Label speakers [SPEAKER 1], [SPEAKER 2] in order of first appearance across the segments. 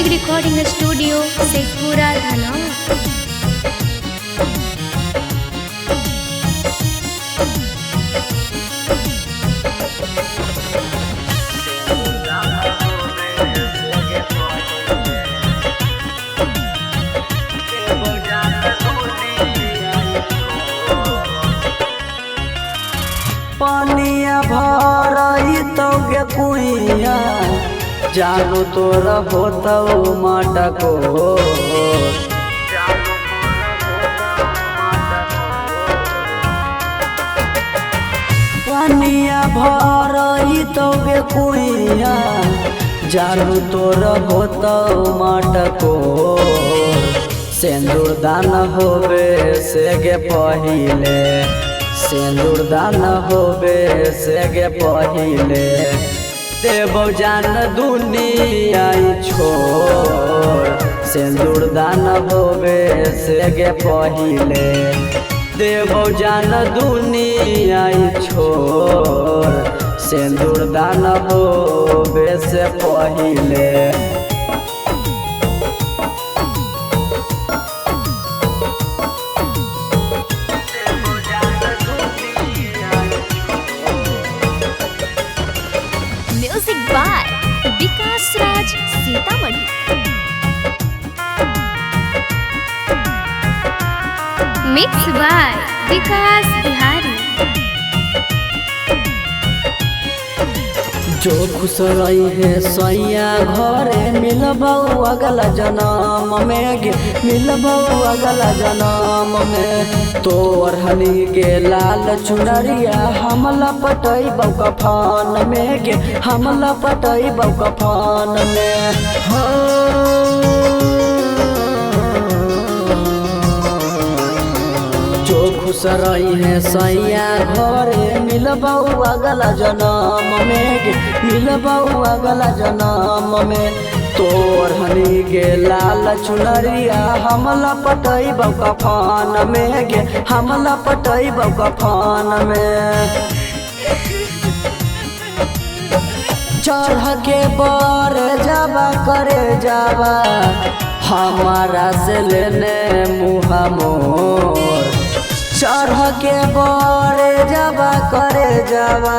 [SPEAKER 1] Music recording studio Sheikhpura Dhanaura.
[SPEAKER 2] पानिया भरई तोगे कुइया जानू तोरा होतौ माटको पानिया भरई तोगे कुइया जानू तोरा होतौ माटको सिंदूर दान होवे से गे पहिले सिंदूर दान होवे से गे पहिले देवो जान दुनिया छोड़ सिंदूर दान होवे से गे पहिले देवो जान दुनिया छोड़ सिंदूर दान होवे से पहिले।
[SPEAKER 1] Music by Vikas Raj Sitamarhi. Mix by Vikas Bihari.
[SPEAKER 2] जो खुश रही है सैया घरे मिलबौ अगला जन्म में गे मिलबौ अगला जन्म में तोर हनी गे लाल चुनरिया हमला पटैबौ कफन में गे हमला पटैबौ कफन में जो खुश रही है सैया घरे मिलबौ अगला जन्म में गे मिलबौ अगला जन्म में तोर हनी गे लाल चुनरिया हमला पटैबौ कफन में गे हमला पटैबौ कफन में चढ़ के बर जावा करे जावा हमारा से लेने मुँह मोर चढ़ के बरे जावा करे जावा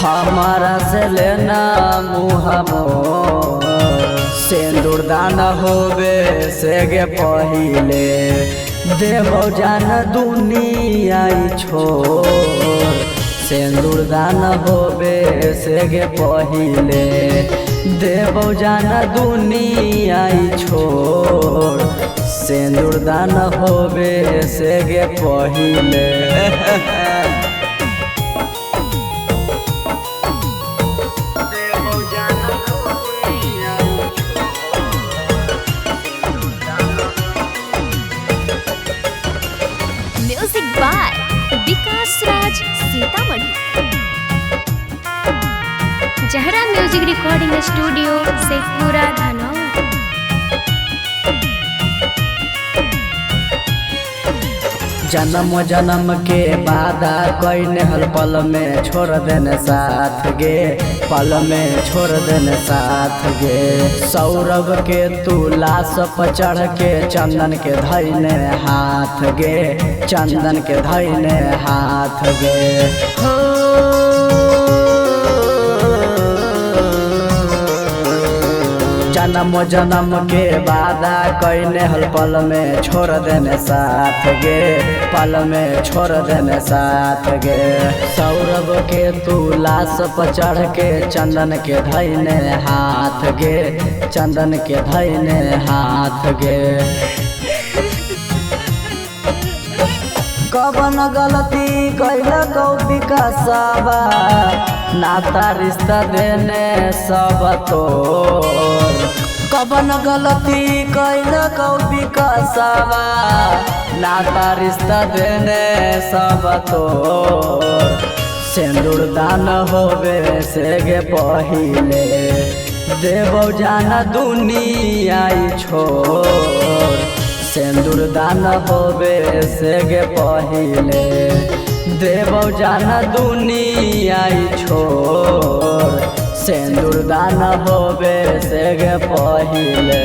[SPEAKER 2] हमारा से लेना मुँह मोर सिंदूर दान होवे से गे पहिले देवो जान दुनिया छोड़ सिंदूर दान होवे से गे पहिले देवो जान दुनिया छोड़ सिंदूर दान होवे से गे पहिले।
[SPEAKER 1] Music by Vikas Raj Sitamarhi. जहरा music recording studio Sheikhpura Dhanaura.
[SPEAKER 2] जन्म जन्म के वादा कैने हर पल में छोड़ देने साथ गे पल में छोड़ देने साथ गे सौरभ के तू लाश पर चढ़ के चंदन के धैने हाथ गे चंदन के धैने हाथ गे जन्म जन्म के वादा कैने हर पल में छोड़ देने साथ गे पल में छोड़ देने साथ गे सौरभ के तू लाश पर चढ़ के चंदन के धैने हाथ गे चंदन के धैने हाथ गे कवन गलती कैला कौ विकासवा नाता रिश्ता देने सब तोर कवन गलती कैला कौ विकासवा नाता रिश्ता देने सब तोर सिंदूर दान होवे से गे पहिले देवो जाना दुनिया छोड़ सिंदूर दान होवे से गे पहिले देवो जाना दुनिया छोड़ सिंदूर दान होवे से गे पहिले।